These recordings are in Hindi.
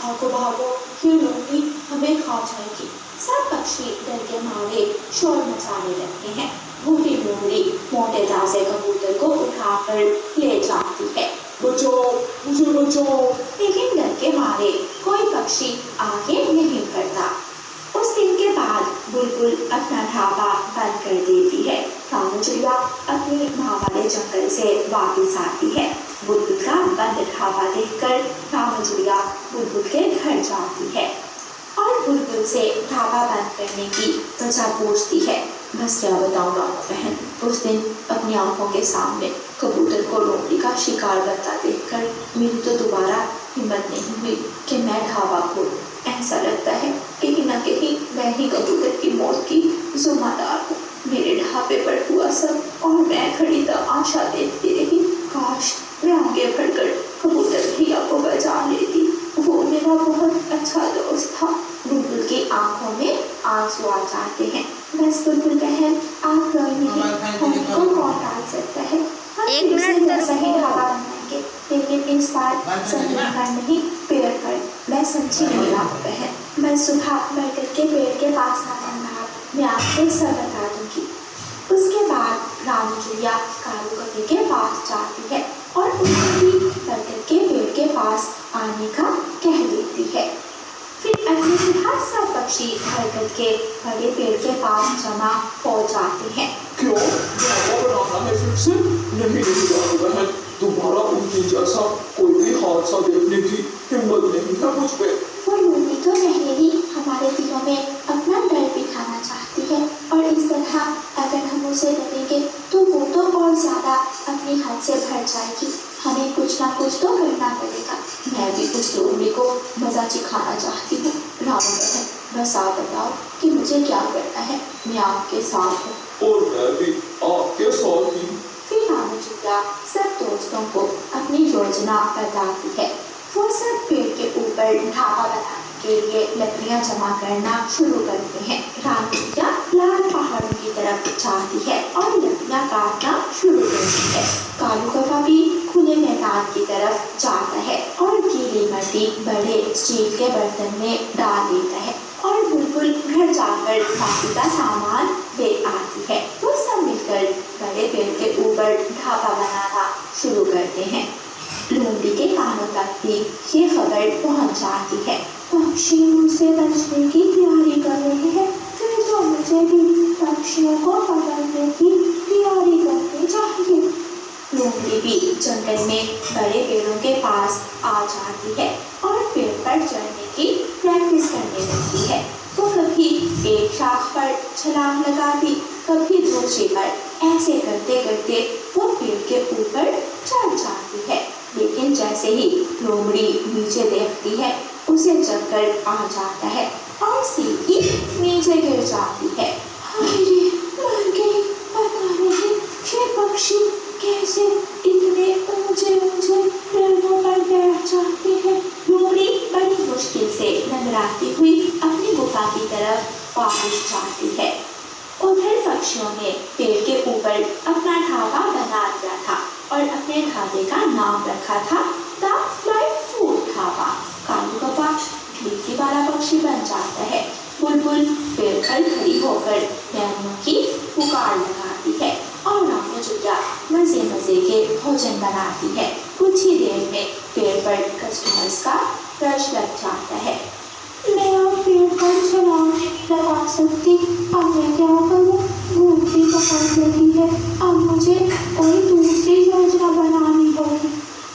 भागो भागो, ये लोमड़ी हमें खा जाएगी। सब पक्षी डर के मारे शोर मचाने लगते हैं। बूढ़ी लोमड़ी मोटे ताजे कबूतर को उठाकर ले जाती है। बचाओ, मुझे बचाओ। लेकिन डर के मारे कोई पक्षी आगे नहीं बढ़ता। उस दिन के बाद बुलबुल अपना ढाबा बंद कर देती है। रामू चिड़िया अपनी माँ वाले जंगल से वापस आती है। बुलबुल का बंद ढाबा देखकर रामू चिड़िया बुलबुल के घर जाती है और बुलबुल से ढाबा बंद करने की वजह पूछती है। बस क्या बताऊँ रामू बहन, उस दिन अपनी आंखों के सामने कबूतर को लोमड़ी का शिकार बनता देखकर मेरी तो दोबारा हिम्मत नहीं हुई कि मैं ढाबा खोलूं। ऐसा लगता है कि न कहीं मैं ही कबूतर की मौत की जिम्मेदार हूँ। मेरे ढाबे पर हुआ सब और मैं खड़ी तमाशा देखती रही। काश मैं आगे बढ़कर कबूतर भैया को बचा लेती, वो मेरा बहुत अच्छा दोस्त था। बुलबुल की आंखों में आंसू आ जाते हैं। बस बुलबुल बहन, आप रोए नहीं, हमको कौन टाल सकता है। एक मिनट तो सही ढाबा बनाएंगे, लेकिन इस बार जमीन पर नहीं, पेड़ पर। मैं सच्ची नहीं रामू बहन, मैं सुबह बरगद के पेड़ के पास आऊंगा, मैं आपको सब बता दूंगी। उसके बाद रामू चिड़िया कालू कौवे के पास जाती है और उसे भी बरगद के पेड़ के पास आने का कह देती है। फिर अगले सुबह सब पक्षी बरगद के बड़े पेड़ के पास जमा हो जाते हैं। क्यों ढाबा बनाना है फिर से? नहीं रामू बहन, तुम्हारा उनके जैसा कोई भी हादसा देखने की हिम्मत नहीं है मुझ पे। वो लोमड़ी तो पहले ही हमारे दिलों में अपना डर बिठाना चाहती है और इस तरह अगर हम उसे डरेंगे तो वो तो और ज्यादा अपनी हद से भर जाएगी। हमें कुछ ना कुछ तो करना पड़ेगा। मैं भी उस लोमड़ी को मजा चिखाना चाहती हूँ। रामू बहन, बस आप बताओ कि मुझे क्या करना है, मैं आपके साथ हूँ। और मैं भी आपके साथ ही। फिर रामू चिड़िया सब दोस्तों को अपनी योजना बताती है। वो सब पेड़ के ऊपर ढाबा बनाने के लिए लकड़ियां जमा करना शुरू करते हैं। रामू चिड़िया लाल पहाड़ों की तरफ जाती है और लकड़ियां काटना शुरू करती है। कालू कौवा भी खुले मैदान की तरफ जाता है और गीली मिट्टी बड़े स्टील के बर्तन में डाल देता है और बुलबुल घर जाकर बाकी का सामान ले आती है। वो सब मिलकर बड़े पेड़ के ऊपर ढाबा बनाना शुरू करते हैं। लोमड़ी के कानों तक भी ये खबर पहुंच जाती है। पक्षी मुझसे बचने की तैयारी कर रहे हैं, फिर तो मुझे भी पक्षियों को पकड़ने की तैयारी करनी चाहिए। लोमड़ी भी जंगल में बड़े पेड़ों के पास आ जाती है और पेड़ पर चढ़ने की प्रैक्टिस करने लगती है। वो कभी एक शाख पर छलांग लगाती, कभी दूसरी पर। ऐसे करते करते वो पेड़ के ऊपर चढ़ जाती है। लेकिन जैसे ही लोमड़ी नीचे देखती है, उसे चक्कर आ जाता है और सीधी नीचे गिर जाती है। हाय रे, मर गई। पता नहीं ये पक्षी कैसे इतने ऊंचे ऊंचे पेड़ों पर बैठ जाते हैं। लोमड़ी बड़ी मुश्किल से लंगड़ाती हुई अपनी गुफा की तरफ वापस जाती है। उधर पक्षियों ने पेड़ के ऊपर अपना ढाबा बना दिया था और अपने ढाबे का नाम रखा था the fly food dhaba. Kalu कौवा खिड़की वाला पक्षी बन जाता है। बुलबुल पेड़ पर खड़ी होकर पैरों की पुकार लगाती है और रामू चिड़िया मजे मजे के भोजन बनाती है। कुछ ही देर में पेड़ पर कस्टमर्स का रश लग जाता है। मैं अब पेड़ पर छलांग नहीं लगा सकती, अब मैं क्या करूं? भूख भी पकड़ लगी है, अब मुझे कोई दूसरी योजना बनानी होगी।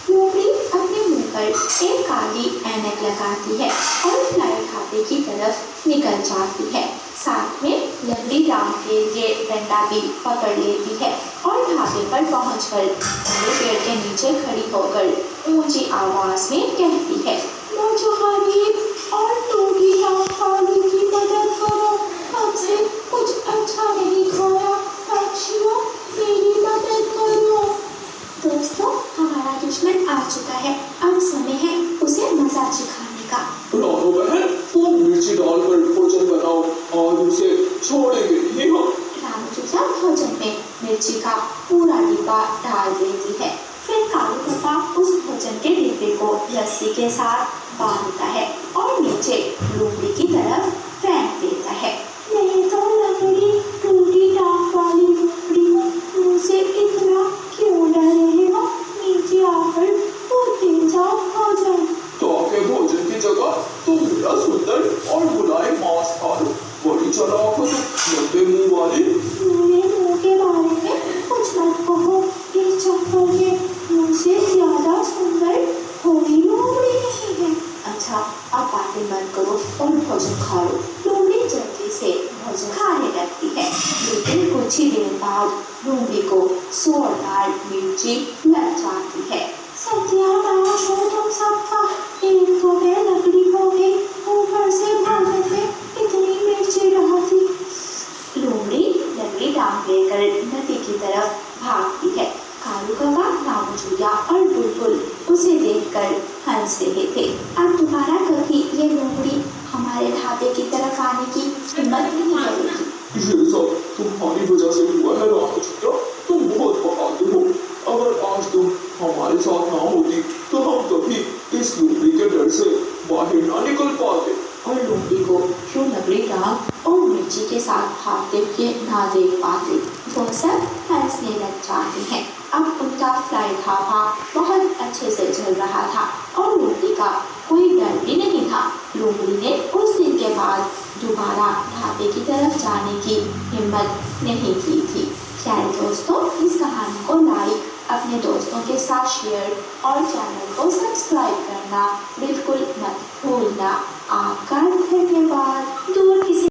लोमड़ी अपने मुंह पर एक काली ऐनक लगाती है और फ्लाई ढाबे की तरफ निकल जाती है। साथ में लकड़ी राम के लिए डंडा भी पकड़ लेती है और ढाबे पर पहुंचकर बड़े पेड़ के नीचे खड़ी होकर ऊंची आवाज में कहती है, मुझे गरीब और टूटी आँख वाले की मदद करो, हमसे कुछ अच्छा नहीं खाया, पक्षियों मेरी मदद करो। दोस्तों, हमारा दुश्मन आ चुका है, अब समय है उसे मजा चिखाने का। रामू बहन, खूब मिर्ची डालकर भोजन बनाओ और उसे छोड़ेंगे नहीं हम। रामू चिड़िया भोजन में मिर्ची का पूरा डिब्बा डाल देती है। फिर कालू कौवा उस भोजन के डिब्बे को रस्सी के साथ बांधता है और नीचे लोमड़ी की तरफ फेंक देता है। नहीं तो लकड़ी टूटी टांग वाली लोमड़ी, मुझसे इतना क्यों डर रहे हो? नीचे आकर कूदते जाओ, हो जाए। तो आके भोजन की जगह तुम मेरा सुंदर और बुलाए मांस खा लो। बड़ी चालाक हो तुम, लंबे मुंह वाली। मेरे मुंह के बारे में कुछ मत कहो, इस चक्कर में मुझसे ज्यादा सुंदर कोई लोमड़ी नहीं है। अच्छा, अब बातें बंद करो और भोजन खा लो। लोमड़ी जल्दी से भोजन खाने लगती है, लेकिन कुछ ही देर बाद लोमड़ी को जोरदार मिर्ची लग जाती है। सत्यानाश हो तुम सबका, एक तो मैं लकड़ी हो गई, ऊपर से भोजन में इतनी मिर्ची डालती। लोमड़ी लकड़ी टांग लेकर नदी की तरफ भागती है। कालू काका, नामू चूया और बुलबुल उसे देखकर हंस रहे थे। अब दोबारा कभी ये लोमड़ी हमारे ढाबे की तरफ आने की हिम्मत नहीं करेगी। ये सब तुम्हारी वजह से हुआ है रामू चूया, तुम बहुत बहादुर हो। अगर आज तुम हमारे साथ ना होती तो हम कभी इस लोमड़ी के डर से बाहर ना निकल पाते। और लोमड़ी को क्यों लकड़ी टांग और मिर्ची के साथ भागते हुए ना देख पाते। वो सब हंसने लग जाते हैं। अब उनका फ्लाई ढाबा बहुत अच्छे से चल रहा था और लोमड़ी का कोई डर भी नहीं था। लोमड़ी ने उस दिन के बाद दोबारा ढाबे की तरफ जाने की हिम्मत नहीं की थी। प्यारे दोस्तों, इस कहानी को लाइक, अपने दोस्तों के साथ शेयर और चैनल को सब्सक्राइब करना बिल्कुल मत भूलना। आपका धन्यवाद। दूर किसी